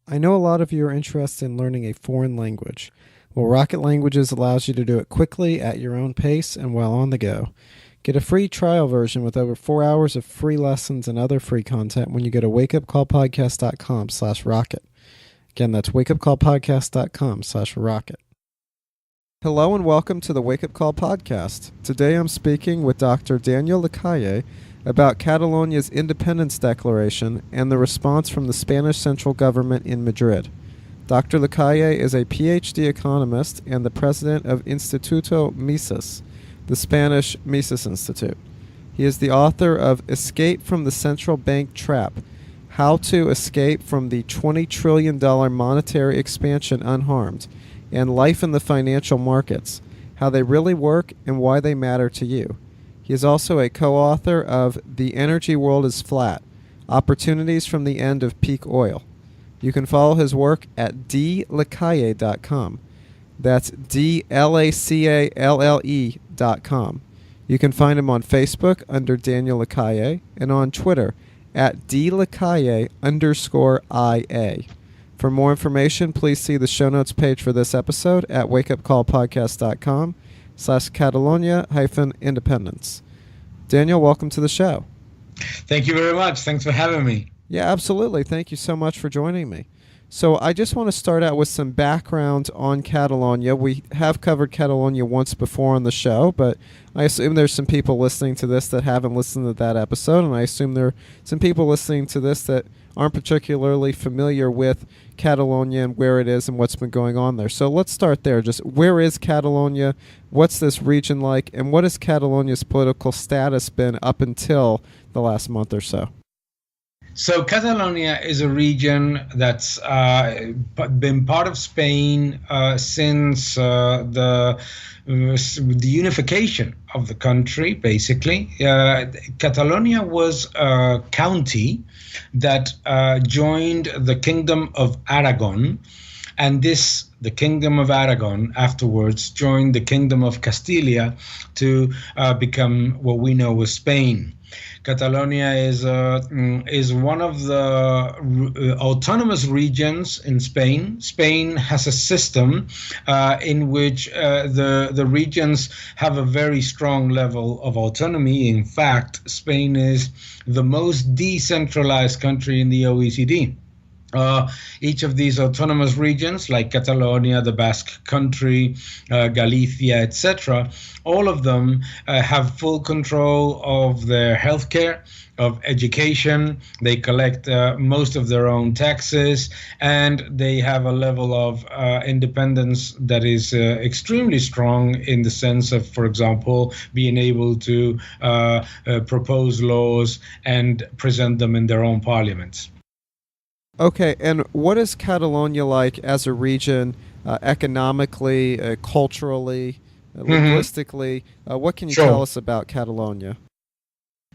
I know a lot of you are interested in learning a foreign language. Well, Rocket Languages allows you to do it quickly at your own pace and while on the go. Get a free trial version with over 4 hours of free lessons and other free content when you go to wakeupcallpodcast.com/rocket. Again, that's wakeupcallpodcast.com/rocket. Hello and welcome to the Wake Up Call podcast. Today I'm speaking with Dr. Daniel Lacalle about Catalonia's independence declaration and the response from the Spanish central government in Madrid. Dr. Lacalle is a PhD economist and the president of Instituto Mises, the Spanish Mises Institute. He is the author of Escape from the Central Bank Trap: How to Escape from the $20 trillion Monetary Expansion Unharmed, and Life in the Financial Markets: How They Really Work and Why They Matter to You. He is also a co-author of The Energy World is Flat: Opportunities from the End of Peak Oil. You can follow his work at dlacalle.com. That's DLACALLE.com. You can find him on Facebook under Daniel Lacalle and on Twitter at dlacalle_IA. For more information, please see the show notes page for this episode at wakeupcallpodcast.com/Catalonia-Independence. Daniel, welcome to the show. Thank you very much. Thanks for having me. Yeah, absolutely. Thank you so much for joining me. So I just want to start out with some background on Catalonia. We have covered Catalonia once before on the show, but I assume there's some people listening to this that haven't listened to that episode, and I assume there are some people listening to this that aren't particularly familiar with Catalonia and where it is and what's been going on there. So let's start there. Just where is Catalonia? What's this region like? And what has Catalonia's political status been up until the last month or so? So Catalonia is a region that's been part of Spain since the unification of the country, basically. Catalonia was a county that joined the Kingdom of Aragon, and the Kingdom of Aragon afterwards joined the Kingdom of Castilla to become what we know as Spain. Catalonia is one of the autonomous regions in Spain. Spain has a system in which the regions have a very strong level of autonomy. In fact, Spain is the most decentralized country in the OECD. Each of these autonomous regions, like Catalonia, the Basque Country, Galicia, etc., all of them have full control of their healthcare, of education. They collect most of their own taxes, and they have a level of independence that is extremely strong in the sense of, for example, being able to propose laws and present them in their own parliaments. Okay, and what is Catalonia like as a region, economically, culturally, linguistically? What can you tell us about Catalonia?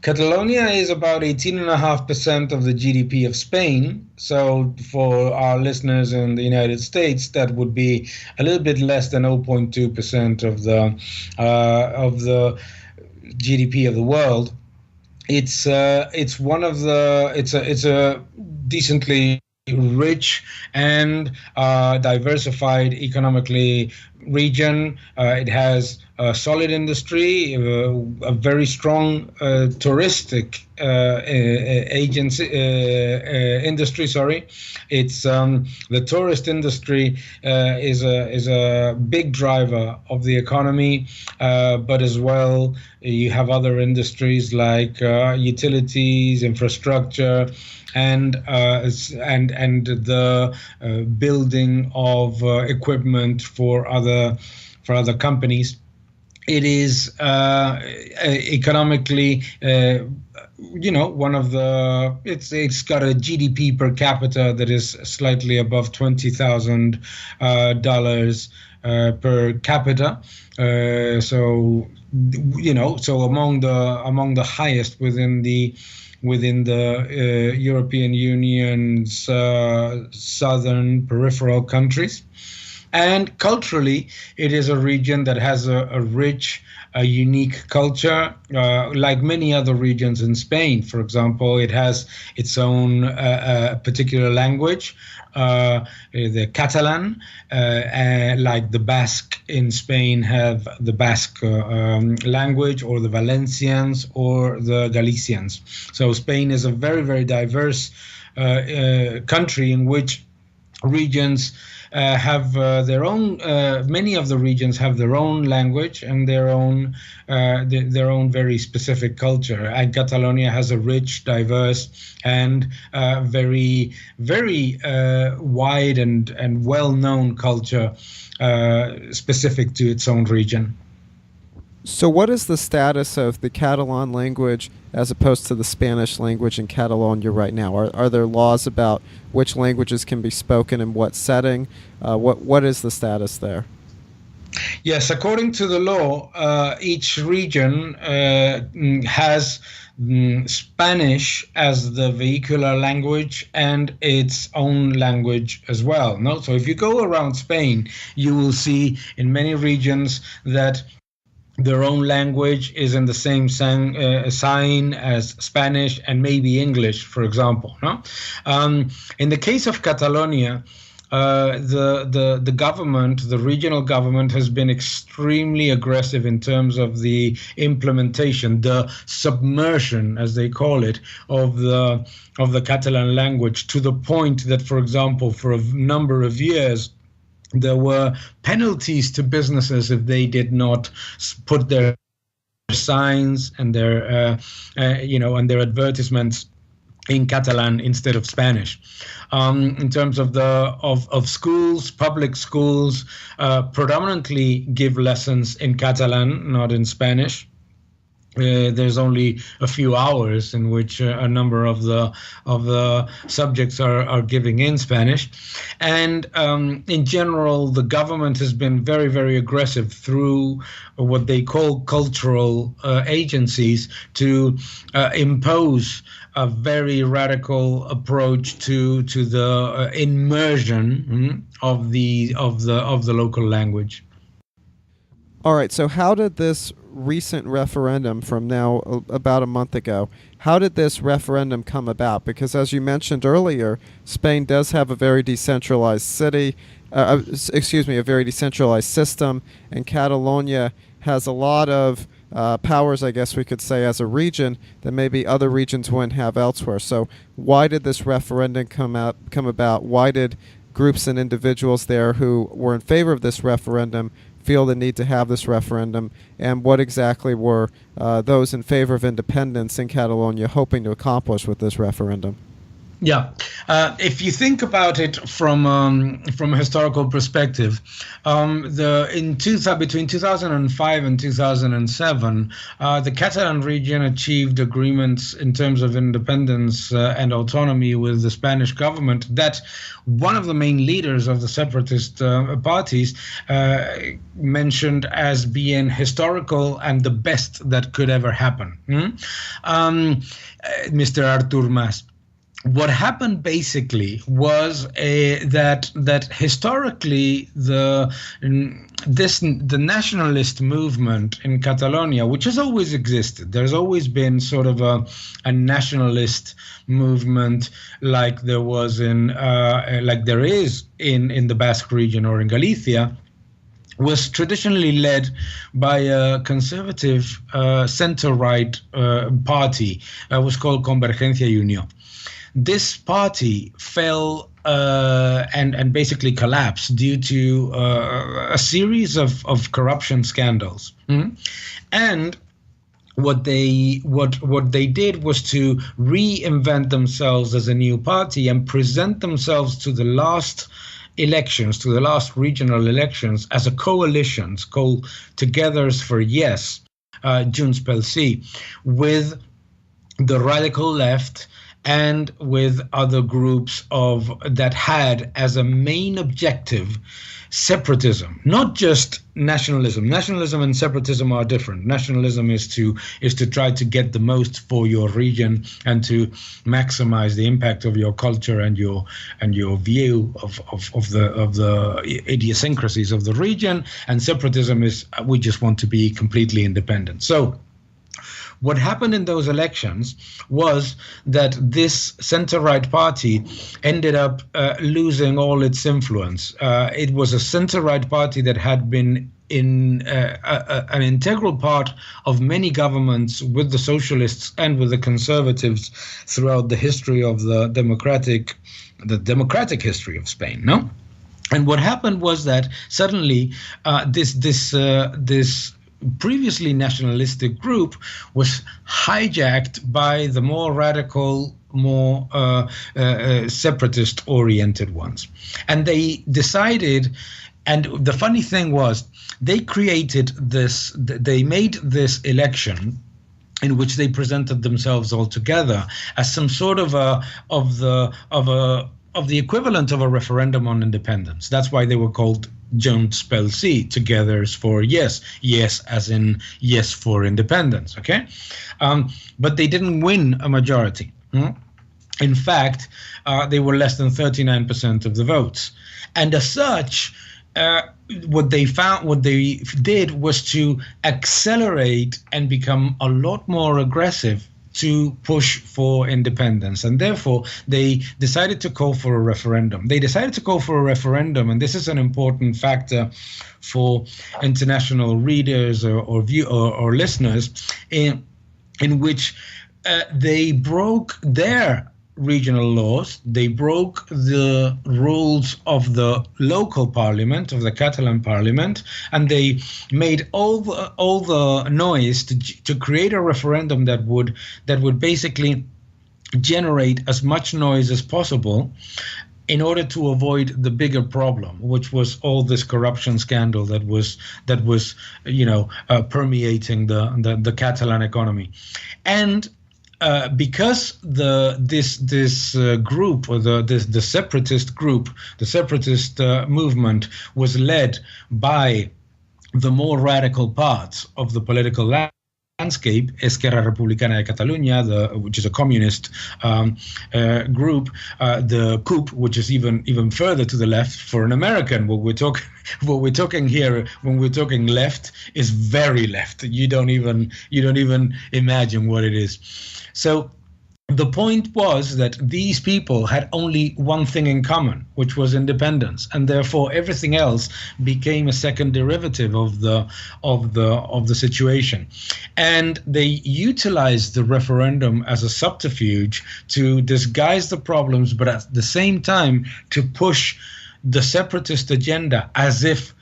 Catalonia is about 18.5% of the GDP of Spain. So for our listeners in the United States, that would be a little bit less than 0.2% of the GDP of the world. It's a decently rich and diversified economically region. It has a solid industry, a very strong touristic industry. Sorry, it's the tourist industry is a big driver of the economy, but as well you have other industries like utilities, infrastructure, and the building of equipment for other companies. It is economically, one of the. It's got a GDP per capita that is slightly above $20,000 per capita. So among the highest within the European Union's southern peripheral countries. And culturally, it is a region that has a rich, a unique culture, like many other regions in Spain. For example, it has its own particular language, the Catalan, like the Basque in Spain have the Basque language, or the Valencians, or the Galicians. So Spain is a very, very diverse country in which regions have their own. Many of the regions have their own language and their own very specific culture. And Catalonia has a rich, diverse, and very, very wide and well-known culture specific to its own region. So what is the status of the Catalan language as opposed to the Spanish language in Catalonia right now? Are there laws about which languages can be spoken in what setting? What is the status there? Yes, according to the law, each region has Spanish as the vehicular language and its own language as well. No, so if you go around Spain, you will see in many regions that their own language is in the same sign as Spanish and maybe English, for example. No, in the case of Catalonia, the government, the regional government, has been extremely aggressive in terms of the implementation, the submersion, as they call it, of the Catalan language, to the point that, for example, for a number of years, there were penalties to businesses if they did not put their signs and their and their advertisements in Catalan instead of Spanish. In terms of schools, public schools predominantly give lessons in Catalan, not in Spanish. There's only a few hours in which a number of the subjects are giving in Spanish, and in general, the government has been very, very aggressive through what they call cultural agencies to impose a very radical approach to the immersion of the local language. All right, so how did this recent referendum from now about a month ago, how did this referendum come about? Because as you mentioned earlier, Spain does have a very decentralized a very decentralized system, and Catalonia has a lot of powers, I guess we could say, as a region that maybe other regions wouldn't have elsewhere. So why did this referendum come about? Why did groups and individuals there who were in favor of this referendum feel the need to have this referendum, and what exactly were those in favor of independence in Catalonia hoping to accomplish with this referendum? Yeah, if you think about it from a historical perspective, between 2005 and 2007, the Catalan region achieved agreements in terms of independence and autonomy with the Spanish government that one of the main leaders of the separatist parties mentioned as being historical and the best that could ever happen. Mr. Artur Mas. What happened basically was that historically the nationalist movement in Catalonia, which has always existed, there's always been sort of a nationalist movement like there is in the Basque region or in Galicia, was traditionally led by a conservative center-right party. It was called Convergencia y Unió. This party fell and basically collapsed due to a series of corruption scandals. And what they did was to reinvent themselves as a new party and present themselves to the last elections, to the last regional elections, as a coalition called Togethers for Yes, Junts pel Sí, with the radical left and with other groups that had as a main objective separatism, not just nationalism. Nationalism and separatism are different. Nationalism is to try to get the most for your region and to maximize the impact of your culture and your view of the idiosyncrasies of the region. And separatism is we just want to be completely independent. So what happened in those elections was that this center-right party ended up losing all its influence. It was a center-right party that had been in an integral part of many governments with the socialists and with the conservatives throughout the history of the democratic history of Spain. No. And what happened was that suddenly this previously nationalistic group was hijacked by the more radical, more separatist-oriented ones. And they decided, and the funny thing was, they made this election in which they presented themselves all together as some sort of the equivalent of a referendum on independence. That's why they were called Junts spell C, together for yes, yes as in yes for independence, okay? But they didn't win a majority. In fact, they were less than 39% of the votes. And as such, what they did was to accelerate and become a lot more aggressive to push for independence, and therefore they decided to call for a referendum. They decided to call for a referendum, and this is an important factor for international readers or listeners, in which they broke their regional laws, they broke the rules of the local parliament, of the Catalan parliament, and they made all the noise to create a referendum that would basically generate as much noise as possible in order to avoid the bigger problem, which was all this corruption scandal that was permeating the Catalan economy. And because this group, or the separatist group, the separatist movement, was led by the more radical parts of the political landscape, Esquerra Republicana de Catalunya, which is a communist group, the CUP, which is even further to the left for an American. What we're talking here when we're talking left is very left. You don't even imagine what it is. So the point was that these people had only one thing in common, which was independence, and therefore everything else became a second derivative of the situation. And they utilized the referendum as a subterfuge to disguise the problems, but at the same time to push the separatist agenda as if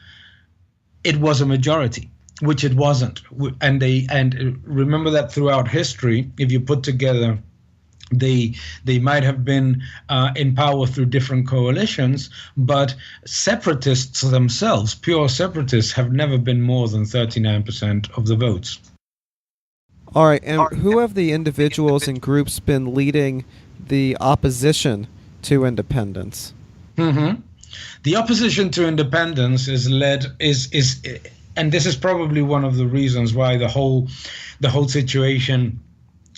it was a majority, which it wasn't. And remember that throughout history, if you put together, they might have been in power through different coalitions, but separatists themselves, pure separatists, have never been more than 39% of the votes. All right, and who have the individuals and groups been leading the opposition to independence? Mm-hmm. The opposition to independence is and this is probably one of the reasons why the whole situation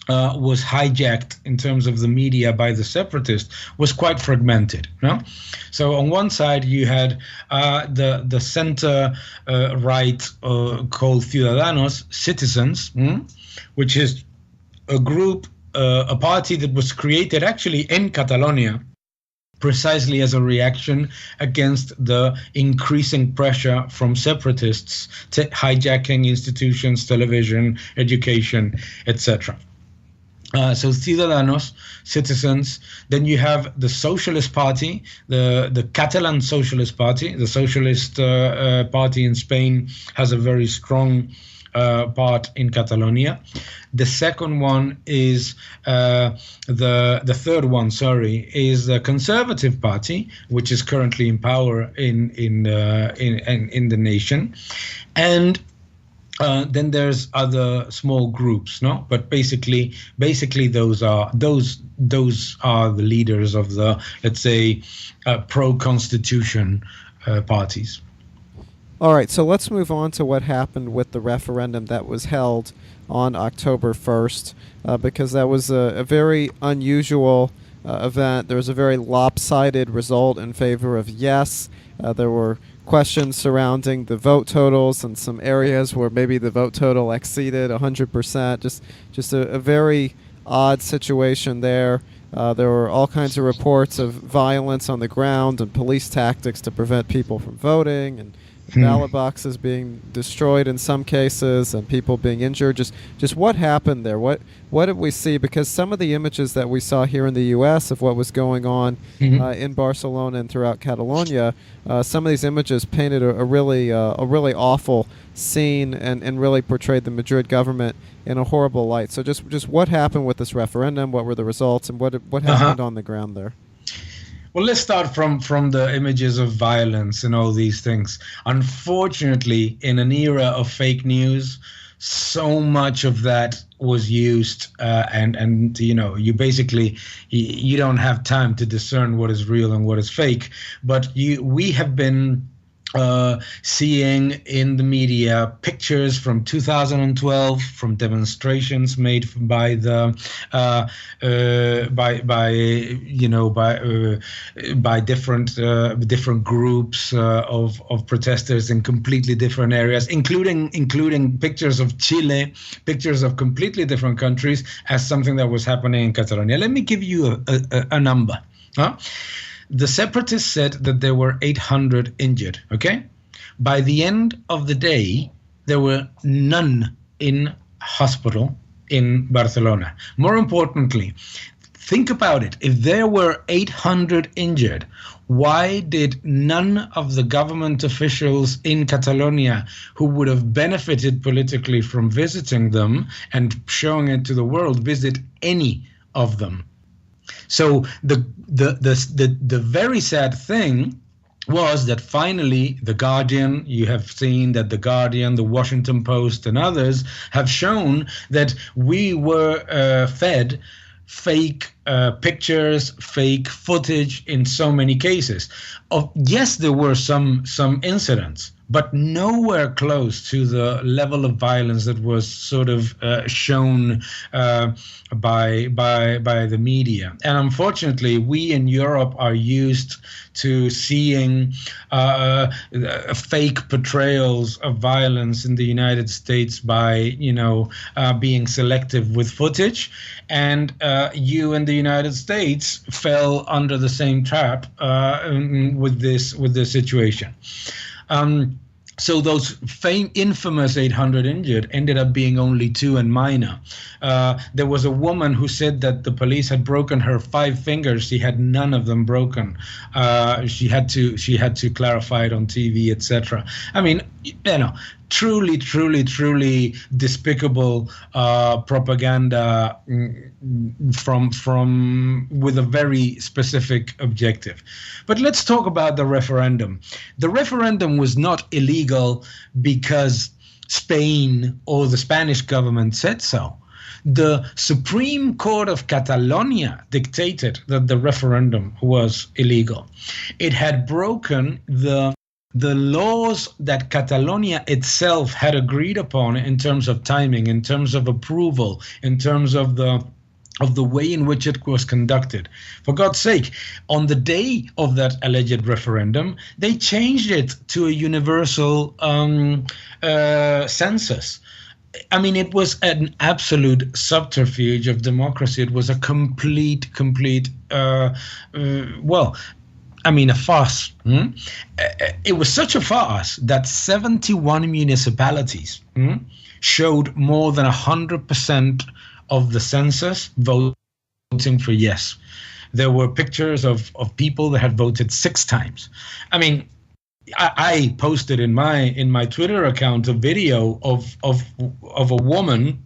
was hijacked in terms of the media by the separatists, was quite fragmented. No? So on one side you had the center right called Ciudadanos, Citizens, which is a group, a party that was created actually in Catalonia, precisely as a reaction against the increasing pressure from separatists hijacking institutions, television, education, etc. So Ciudadanos, Citizens. Then you have the Socialist Party, the Catalan Socialist Party. The Socialist Party in Spain has a very strong part in Catalonia. The second one is the third one. Is the Conservative Party, which is currently in power in the nation, and Then there's other small groups, no? But basically those are the leaders of the, let's say, pro-constitution parties. All right, so let's move on to what happened with the referendum that was held on October 1st, because that was a very unusual event. There was a very lopsided result in favor of yes. There were questions surrounding the vote totals and some areas where maybe the vote total exceeded 100%. Just a very odd situation there. There were all kinds of reports of violence on the ground and police tactics to prevent people from voting, and ballot boxes being destroyed in some cases and people being injured. Just what happened there? What did we see? Because some of the images that we saw here in the U.S. of what was going on in Barcelona and throughout Catalonia, some of these images painted a really awful scene and really portrayed the Madrid government in a horrible light. So just what happened with this referendum? What were the results, and what happened on the ground there? Well, let's start from the images of violence and all these things. Unfortunately, in an era of fake news, so much of that was used, and you basically you don't have time to discern what is real and what is fake. But we have been seeing in the media pictures from 2012 from demonstrations made by the by different groups of protesters in completely different areas, including pictures of Chile, pictures of completely different countries, as something that was happening in Catalonia. Let me give you a number. The separatists said that there were 800 injured, okay? By the end of the day, there were none in hospital in Barcelona. More importantly, think about it. If there were 800 injured, why did none of the government officials in Catalonia who would have benefited politically from visiting them and showing it to the world visit any of them? So the very sad thing was that finally The Guardian, you have seen that The Guardian, The Washington Post and others have shown that we were fed fake pictures, fake footage in so many cases. Yes, there were some incidents, but nowhere close to the level of violence that was sort of shown by the media. And unfortunately, we in Europe are used to seeing fake portrayals of violence in the United States by being selective with footage, and you in the United States fell under the same trap with this situation. So those infamous 800 injured ended up being only 2 and minor. There was a woman who said that the police had broken her 5 fingers. She had none of them broken. She had to clarify it on TV, etc. I mean, truly despicable propaganda from with a very specific objective. But let's talk about the referendum. The referendum was not illegal because Spain or the Spanish government said so. The Supreme Court of Catalonia dictated that the referendum was illegal. It had broken the laws that Catalonia itself had agreed upon in terms of timing, in terms of approval, in terms of the way in which it was conducted. For God's sake, on the day of that alleged referendum, they changed it to a universal census. I mean, it was an absolute subterfuge of democracy. It was a complete, a farce. It was such a farce that 71 municipalities showed more than 100% of the census voting for yes. There were pictures of people that had voted 6 times. I mean, I posted in my Twitter account a video of a woman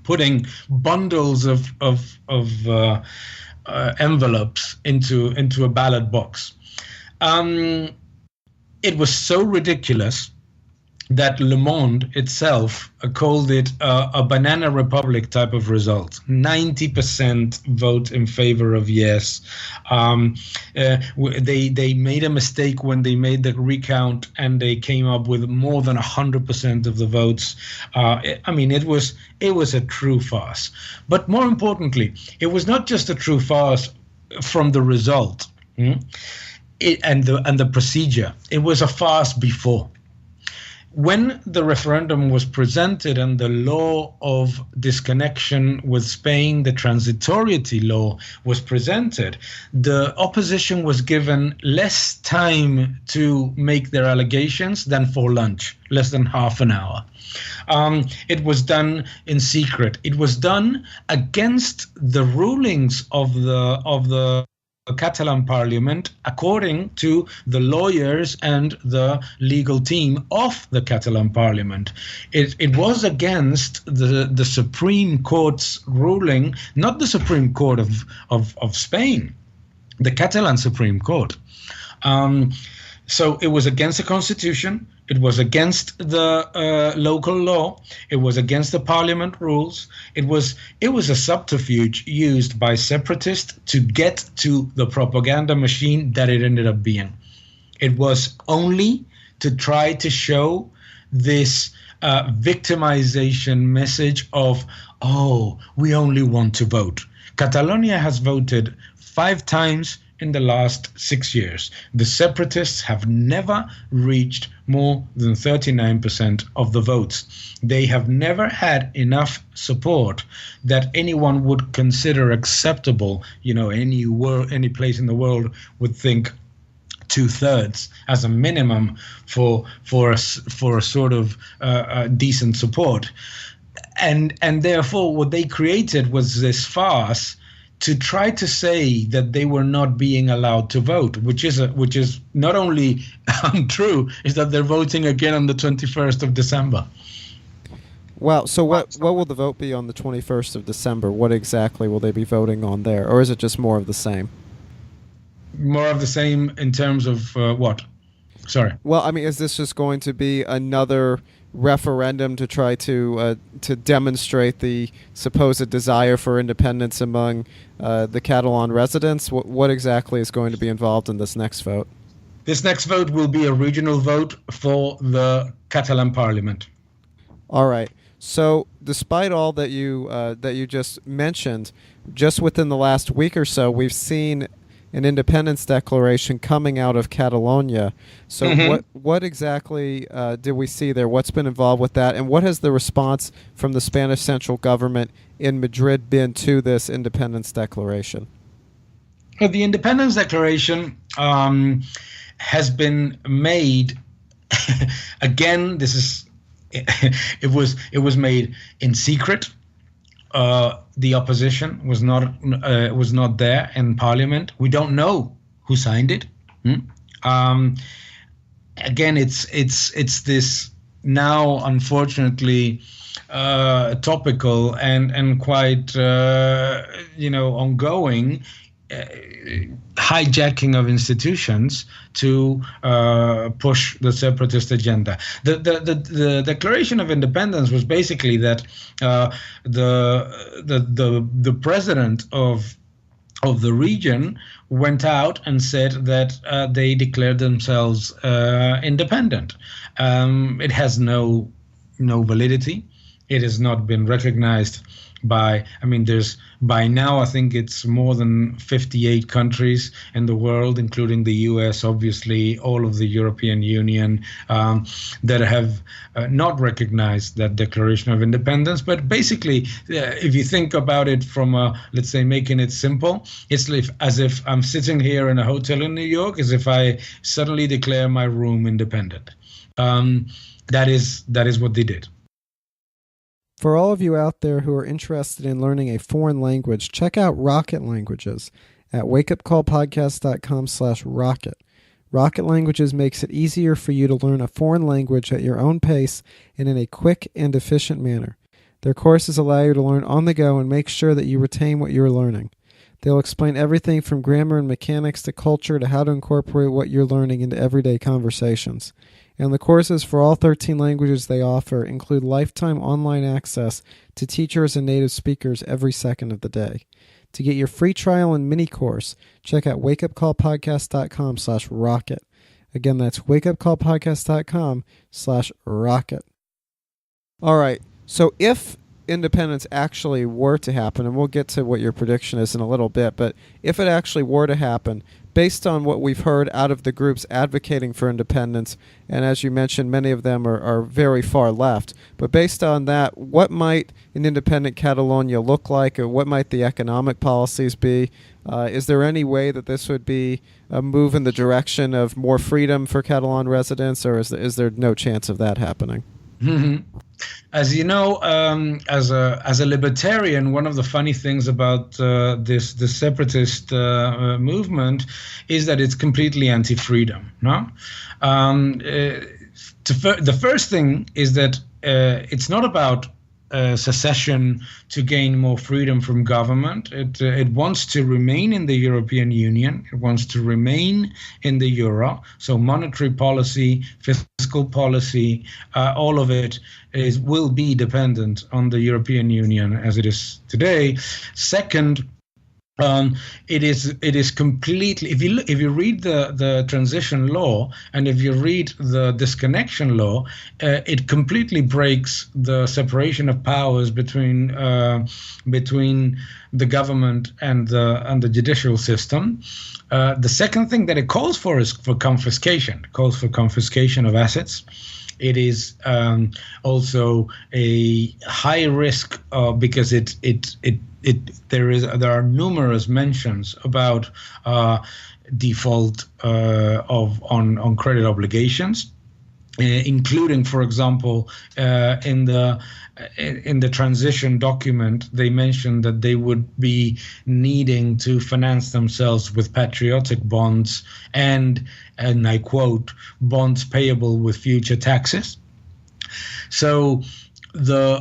putting bundles of envelopes into a ballot box. It was so ridiculous that Le Monde itself called it a banana republic type of result. 90% vote in favor of yes. They made a mistake when they made the recount, and they came up with more than 100% of the votes. It was a true farce. But more importantly, it was not just a true farce from the result and the procedure. It was a farce before. When the referendum was presented and the law of disconnection with Spain, the transitoriety law, was presented, the opposition was given less time to make their allegations than for lunch, less than half an hour. It was done in secret. It was done against the rulings of the Catalan parliament, according to the lawyers and the legal team of the Catalan parliament. It was against the Supreme Court's ruling, not the Supreme Court of Spain, the Catalan Supreme Court. So it was against the constitution. It was against the local law. It was against the parliament rules. It was a subterfuge used by separatists to get to the propaganda machine that it ended up being. It was only to try to show this victimization message of, oh, we only want to vote. Catalonia has voted 5 times in the last 6 years. The separatists have never reached more than 39% of the votes. They have never had enough support that anyone would consider acceptable. Any place in the world would think 2/3 as a minimum for a sort of decent support. And therefore, what they created was this farce to try to say that they were not being allowed to vote, which is not only untrue, is that they're voting again on the 21st of December. Wow. So what will the vote be on the 21st of December? What exactly will they be voting on there? Or is it just more of the same? More of the same in terms of what? Sorry. Well, is this just going to be another referendum to try to demonstrate the supposed desire for independence among the Catalan residents? What exactly is going to be involved in this next vote? This next vote will be a regional vote for the Catalan parliament. All right. So despite all that you just mentioned, just within the last week or so, we've seen an independence declaration coming out of Catalonia. So what exactly did we see there? What's been involved with that? And what has the response from the Spanish central government in Madrid been to this independence declaration? The independence declaration has been made, again, it was made in secret. The opposition was not there in Parliament. We don't know who signed it. Again, it's this now unfortunately topical and quite ongoing hijacking of institutions to push the separatist agenda. The Declaration of Independence was basically that the president of the region went out and said that they declared themselves independent. It has no validity. It has not been recognized by now I think it's more than 58 countries in the world, including the US, obviously, all of the European Union, that have not recognized that Declaration of Independence. But basically, if you think about it from let's say making it simple, it's as if I'm sitting here in a hotel in New York, as if I suddenly declare my room independent. That is what they did. For all of you out there who are interested in learning a foreign language, check out Rocket Languages at wakeupcallpodcast.com/rocket. Rocket Languages makes it easier for you to learn a foreign language at your own pace and in a quick and efficient manner. Their courses allow you to learn on the go and make sure that you retain what you're learning. They'll explain everything from grammar and mechanics to culture to how to incorporate what you're learning into everyday conversations. And the courses for all 13 languages they offer include lifetime online access to teachers and native speakers every second of the day. To get your free trial and mini course, check out wakeupcallpodcast.com/rocket. Again, that's wakeupcallpodcast.com/rocket. All right. So if independence actually were to happen, and we'll get to what your prediction is in a little bit, but if it actually were to happen, based on what we've heard out of the groups advocating for independence, and as you mentioned, many of them are very far left, but based on that, what might an independent Catalonia look like, or what might the economic policies be? Is there any way that this would be a move in the direction of more freedom for Catalan residents, or is there no chance of that happening? As you know, as a libertarian, one of the funny things about this separatist movement is that it's completely anti-freedom. No, the first thing is that it's not about secession to gain more freedom from government. It wants to remain in the European Union. It wants to remain in the euro. So monetary policy, fiscal policy, all of it will be dependent on the European Union as it is today. Second, it is completely. If you read the transition law and if you read the disconnection law, it completely breaks the separation of powers between the government and the judicial system. The second thing that it calls for is for confiscation. It calls for confiscation of assets. It is also a high risk because there are numerous mentions about default on credit obligations, including, for example, in the transition document, they mentioned that they would be needing to finance themselves with patriotic bonds and I quote, bonds payable with future taxes. So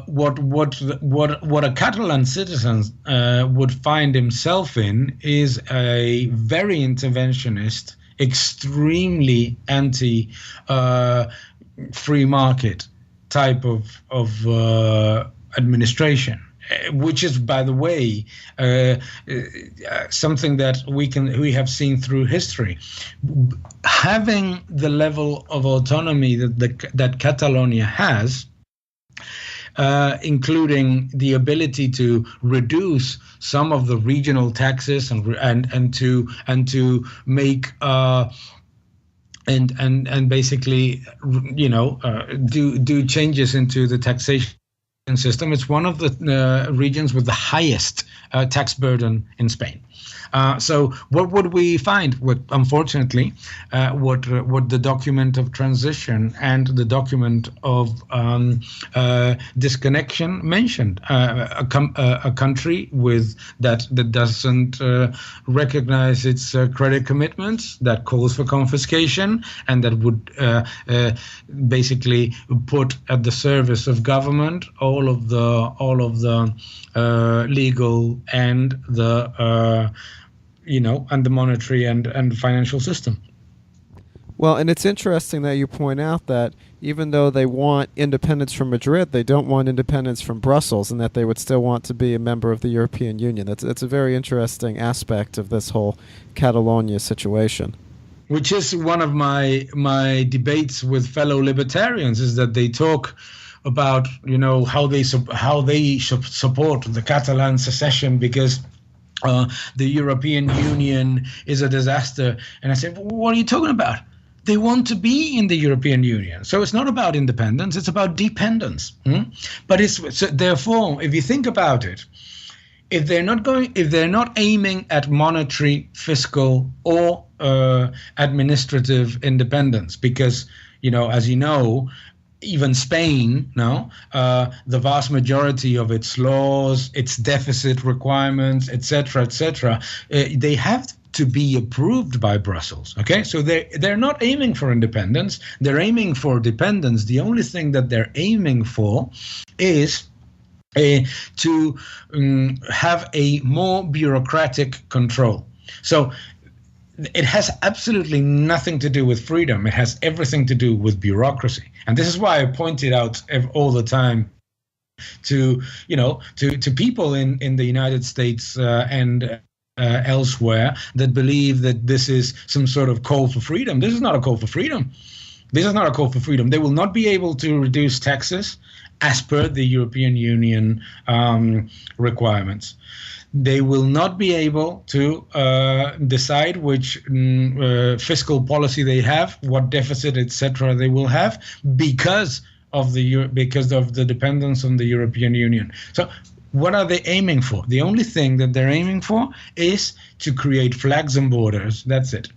what a Catalan citizen would find himself in is a very interventionist, extremely anti free market type of administration, which is, by the way, something that we have seen through history. Having the level of autonomy that Catalonia has, including the ability to reduce some of the regional taxes and to make and basically, do changes into the taxation system. It's one of the regions with the highest tax burden in Spain. So what would we find? Unfortunately, what the document of transition and the document of disconnection mentioned, a country that doesn't recognize its credit commitments, that calls for confiscation, and that would basically put at the service of government all of the legal and the and the monetary and financial system. Well, and it's interesting that you point out that even though they want independence from Madrid, they don't want independence from Brussels, and that they would still want to be a member of the European Union. That's a very interesting aspect of this whole Catalonia situation. Which is one of my debates with fellow libertarians, is that they talk about how they support the Catalan secession because the European Union is a disaster. And I said, well, what are you talking about? They want to be in the European Union. So it's not about independence, it's about dependence. But therefore, if you think about it, if they're not aiming at monetary, fiscal, or administrative independence, because, as you know, even Spain, the vast majority of its laws, its deficit requirements, etc., they have to be approved by Brussels. Okay, so they're not aiming for independence; they're aiming for dependence. The only thing that they're aiming for is to have a more bureaucratic control. So it has absolutely nothing to do with freedom. It has everything to do with bureaucracy. And this is why I point it out all the time to, to people in the United States and elsewhere that believe that this is some sort of call for freedom. This is not a call for freedom. This is not a call for freedom. They will not be able to reduce taxes as per the European Union requirements. They will not be able to decide which fiscal policy they have, what deficit, etc. they will have because of the dependence on the European Union. So what are they aiming for? The only thing that they're aiming for is to create flags and borders. That's it.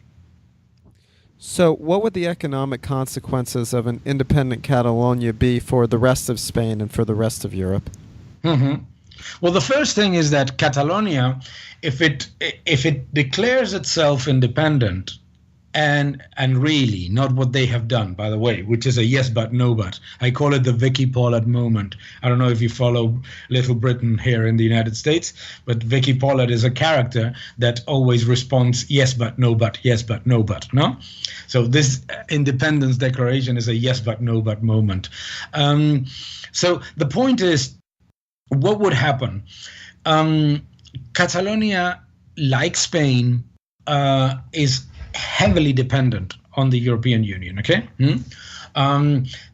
So what would the economic consequences of an independent Catalonia be for the rest of Spain and for the rest of Europe? Mm-hmm. Well, the first thing is that Catalonia, if it declares itself independent, and really not what they have done, by the way, which is a yes but no but. I call it the Vicky Pollard moment. I don't know if you follow Little Britain here in the United States, but Vicky Pollard is a character that always responds yes but no but, yes but no but, no? So this independence declaration is a yes but no but moment. So the point is, what would happen? Catalonia, like Spain, is heavily dependent on the European Union, okay?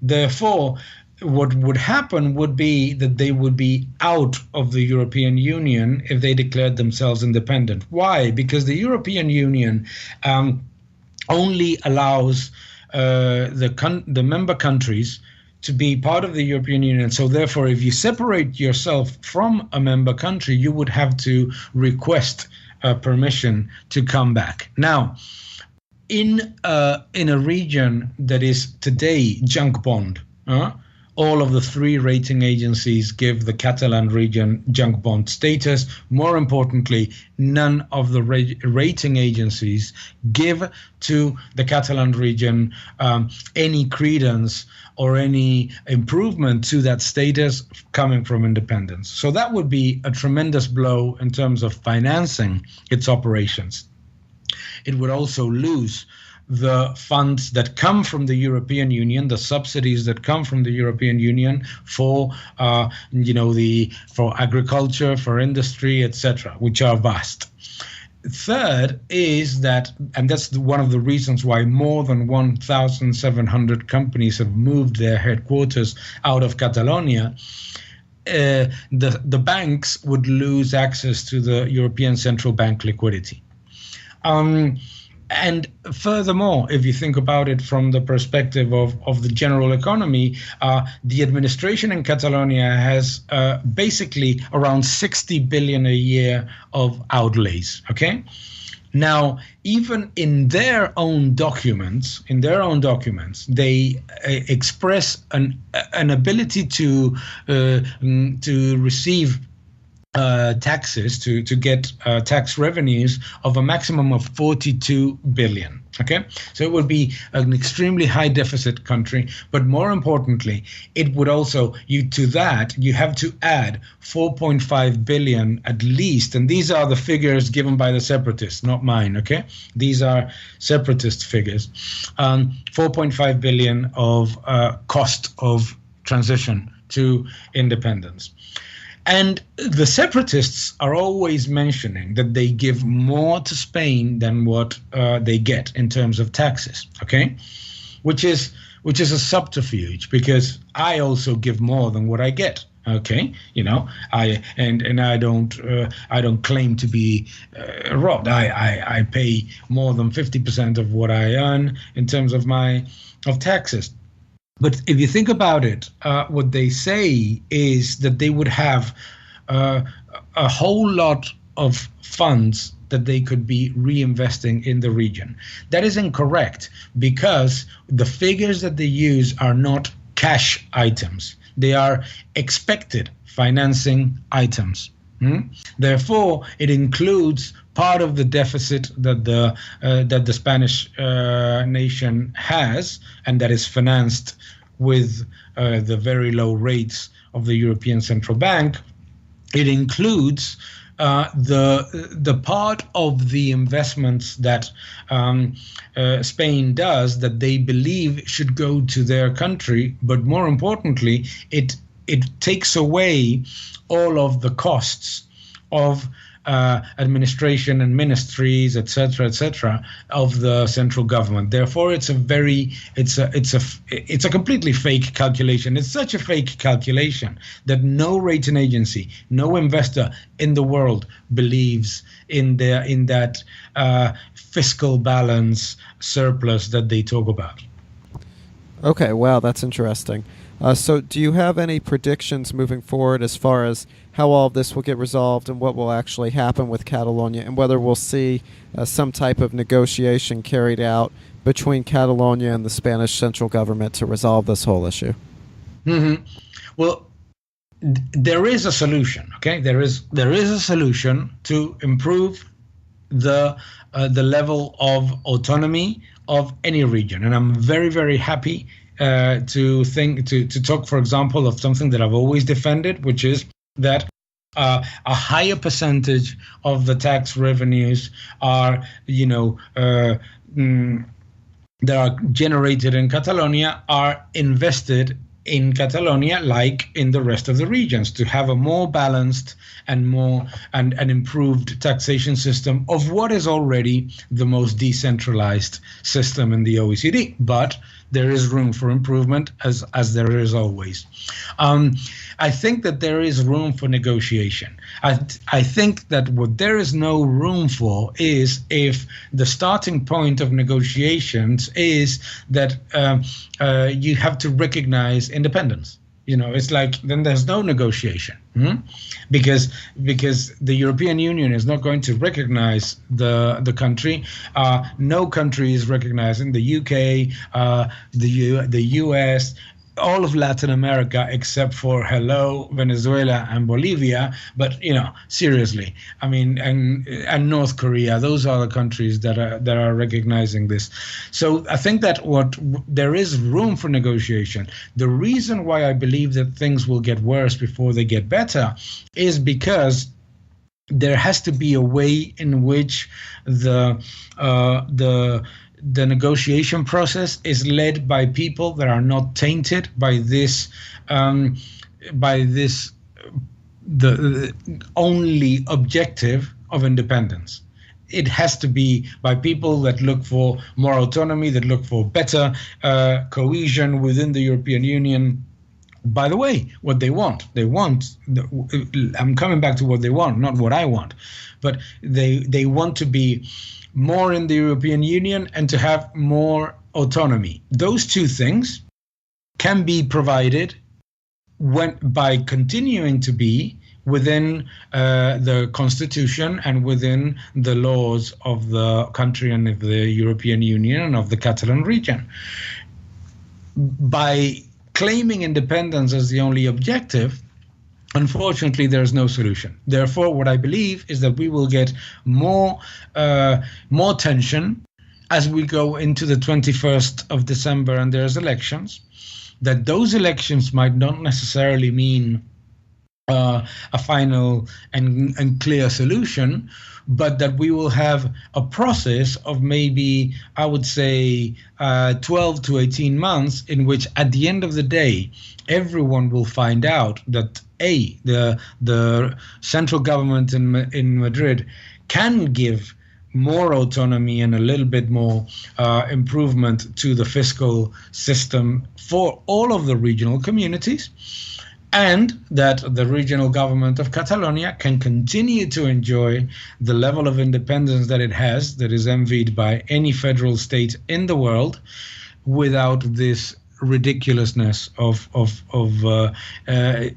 Therefore, what would happen would be that they would be out of the European Union if they declared themselves independent. Why? Because the European Union only allows the member countries to be part of the European Union. So therefore, if you separate yourself from a member country, you would have to request permission to come back. Now, in a region that is today junk bond, all of the three rating agencies give the Catalan region junk bond status. More importantly, none of the rating agencies give to the Catalan region any credence or any improvement to that status coming from independence. So that would be a tremendous blow in terms of financing its operations. It would also lose the funds that come from the European Union, the subsidies that come from the European Union for, for agriculture, for industry, etc., which are vast. Third is that, and that's one of the reasons why more than 1,700 companies have moved their headquarters out of Catalonia, the banks would lose access to the European Central Bank liquidity. And furthermore, if you think about it from the perspective of the general economy, the administration in Catalonia has basically around 60 billion a year of outlays. Okay. Now, even in their own documents, they express an ability to receive taxes, to get tax revenues of a maximum of 42 billion. Okay, so it would be an extremely high deficit country, but more importantly, it would also, you have to add 4.5 billion at least, and these are the figures given by the separatists, not mine. Okay, these are separatist figures. 4.5 billion of cost of transition to independence. And the separatists are always mentioning that they give more to Spain than what they get in terms of taxes, okay? Which is a subterfuge, because I also give more than what I get, okay? I don't claim to be robbed. I pay more than 50% of what I earn in terms of taxes. But if you think about it, what they say is that they would have a whole lot of funds that they could be reinvesting in the region. That is incorrect, because the figures that they use are not cash items. They are expected financing items. Therefore, it includes part of the deficit that the Spanish nation has, and that is financed with the very low rates of the European Central Bank. It includes the part of the investments that Spain does that they believe should go to their country, but more importantly, it takes away all of the costs of administration and ministries, etc., of the central government. Therefore, it's a completely fake calculation. It's such a fake calculation that no rating agency, no investor in the world believes in that fiscal balance surplus that they talk about. Okay, wow, that's interesting. So do you have any predictions moving forward as far as how all of this will get resolved and what will actually happen with Catalonia, and whether we'll see some type of negotiation carried out between Catalonia and the Spanish central government to resolve this whole issue? Mm-hmm. Well, there is a solution. Okay, there is a solution to improve the level of autonomy of any region, and I'm very, very happy to talk, for example, of something that I've always defended, which is that a higher percentage of the tax revenues are, that are generated in Catalonia are invested in Catalonia, like in the rest of the regions, to have a more balanced and more and an improved taxation system of what is already the most decentralized system in the OECD. But there is room for improvement, as there is always. I think that there is room for negotiation. I think that what there is no room for is if the starting point of negotiations is that you have to recognize independence. It's like then there's no negotiation, because the European Union is not going to recognize the country. No country is recognizing the UK, the US, all of Latin America except for Venezuela and Bolivia. But seriously, I mean, and North Korea. Those are the countries that are recognizing this. So I think that there is room for negotiation. The reason why I believe that things will get worse before they get better is because there has to be a way in which the negotiation process is led by people that are not tainted by the only objective of independence. It has to be by people that look for more autonomy, that look for better cohesion within the European Union. By the way, what they want, I'm coming back to what they want, not what I want, but they want to be more in the European Union and to have more autonomy. Those two things can be provided by continuing to be within the constitution and within the laws of the country and of the European Union and of the Catalan region. By claiming independence as the only objective, unfortunately, there's no solution. Therefore, what I believe is that we will get more tension as we go into the 21st of December and there's elections, that those elections might not necessarily mean a final and clear solution, but that we will have a process of maybe, I would say, 12 to 18 months in which at the end of the day, everyone will find out that the central government in Madrid can give more autonomy and a little bit more improvement to the fiscal system for all of the regional communities, and that the regional government of Catalonia can continue to enjoy the level of independence that it has, that is envied by any federal state in the world, without this ridiculousness of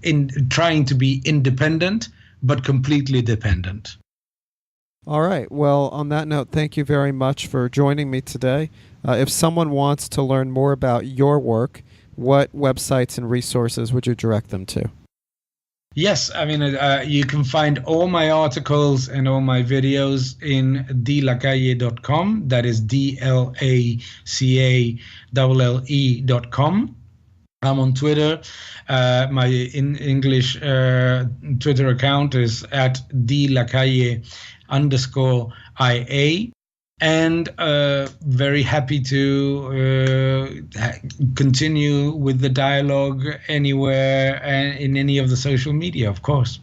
in trying to be independent but completely dependent. All right. Well, on that note, thank you very much for joining me today. If someone wants to learn more about your work, what websites and resources would you direct them to? Yes, I mean, you can find all my articles and all my videos in dlacalle.com. That is DLACALLE.com. I'm on Twitter. My English Twitter account is at @dlacalle_IA. And very happy to continue with the dialogue anywhere and in any of the social media, of course.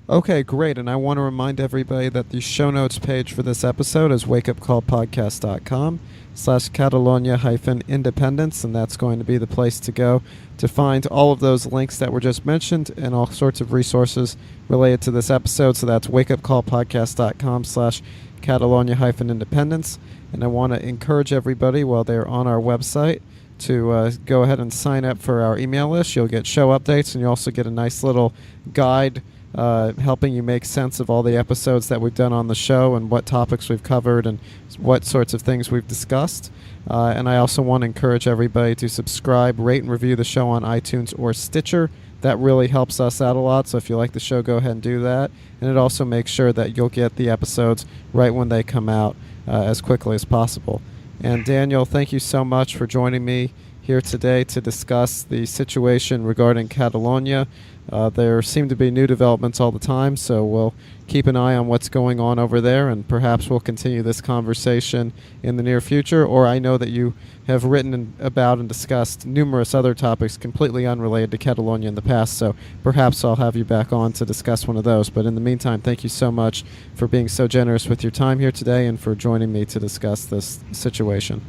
Okay, great. And I want to remind everybody that the show notes page for this episode is wakeupcallpodcast.com/Catalonia-Independence, and that's going to be the place to go to find all of those links that were just mentioned and all sorts of resources related to this episode. So that's wakeupcallpodcast.com/Catalonia-Independence. And I want to encourage everybody while they're on our website to go ahead and sign up for our email list. You'll get show updates, and you also get a nice little guide helping you make sense of all the episodes that we've done on the show and what topics we've covered and what sorts of things we've discussed. And I also want to encourage everybody to subscribe, rate, and review the show on iTunes or Stitcher. That really helps us out a lot, so if you like the show, go ahead and do that. And it also makes sure that you'll get the episodes right when they come out as quickly as possible. And Daniel, thank you so much for joining me here today to discuss the situation regarding Catalonia. There seem to be new developments all the time, so we'll keep an eye on what's going on over there, and perhaps we'll continue this conversation in the near future. Or I know that you have written about and discussed numerous other topics completely unrelated to Catalonia in the past, so perhaps I'll have you back on to discuss one of those. But in the meantime, thank you so much for being so generous with your time here today and for joining me to discuss this situation.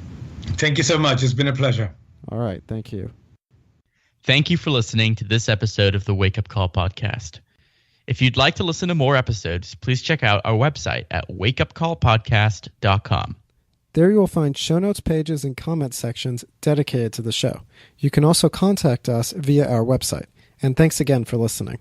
Thank you so much. It's been a pleasure. All right. Thank you. Thank you for listening to this episode of the Wake Up Call podcast. If you'd like to listen to more episodes, please check out our website at wakeupcallpodcast.com. There you will find show notes pages and comment sections dedicated to the show. You can also contact us via our website. And thanks again for listening.